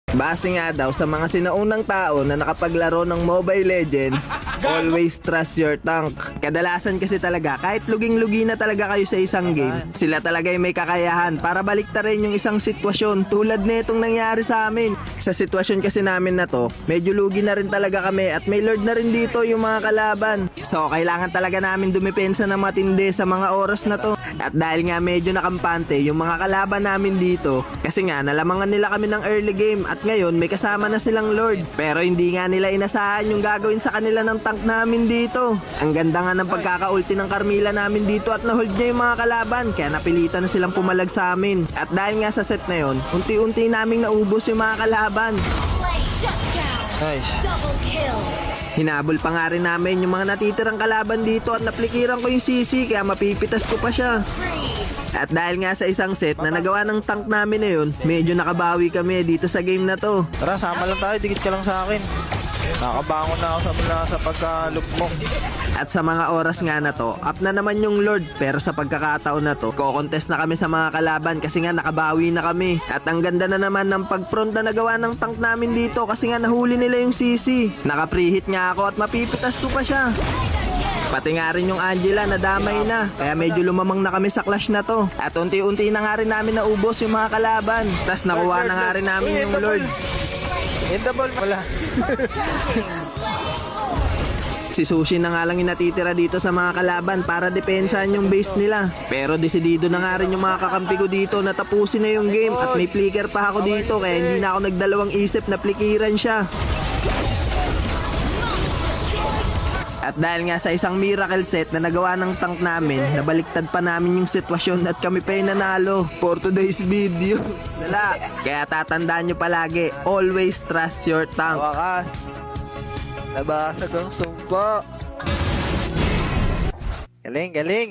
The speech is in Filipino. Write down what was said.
Base nga daw sa mga sinaunang tao na nakapaglaro ng Mobile Legends, always trust your tank. Kadalasan kasi talaga, kahit luging-lugi na talaga kayo sa isang game, sila talaga yung may kakayahan para baliktarin yung isang sitwasyon tulad nitong nangyari sa amin. Sa sitwasyon kasi namin na to, medyo lugi na rin talaga kami at may lord na rin dito yung mga kalaban. So kailangan talaga namin dumepensa na matindi sa mga oras na to. At dahil nga medyo nakampante yung mga kalaban namin dito, kasi nga nalamangan nila kami ng early game at ngayon may kasama na silang lord. Pero hindi nga nila inasahan yung gagawin sa kanila ng tank namin dito. Ang ganda nga ng pagkakaulti ng Carmilla namin dito at nahold niya yung mga kalaban, kaya napilitan na silang pumalag sa amin. At dahil nga sa set na yon, unti-unti naming naubos yung mga kalaban. Nice. Hinabol pa nga rin namin yung mga natitirang kalaban dito at naplikiran ko yung CC kaya mapipitas ko pa siya. At dahil nga sa isang set na nagawa ng tank namin na yun, medyo nakabawi kami dito sa game na to. Tara, sama lang tayo. Dikit ka lang sa akin. Nakabangon na ako sa pagka-lugmok. At sa mga oras nga na to, up na naman yung lord. Pero sa pagkakataon na to, ko-contest na kami sa mga kalaban kasi nga nakabawi na kami. At ang ganda na naman ng pag-front na nagawa ng tank namin dito kasi nga nahuli nila yung CC. Naka-preheat nga ako at mapipitas ko pa siya. Pati nga rin yung Angela nadamay na, kaya medyo lumamang na kami sa clash na to. At unti-unti na nga rin namin naubos yung mga kalaban. Tas nakuha na nga rin namin yung lord. In the ball pala. Si Sushi na nga lang yung natitira dito sa mga kalaban para depensahan yung base nila. Pero desidido na nga rin yung mga kakampi ko dito na tapusin na yung game at may flicker pa ako dito kaya hindi na ako nagdalawang isip na flickeran siya. At dahil nga sa isang miracle set na nagawa ng tank namin, nabaliktad pa namin yung sitwasyon at kami pa yung nanalo for today's video. Dala. Kaya tatandaan nyo palagi, always trust your tank. Wakas. Nabasag ang sumpa. Galing, galing.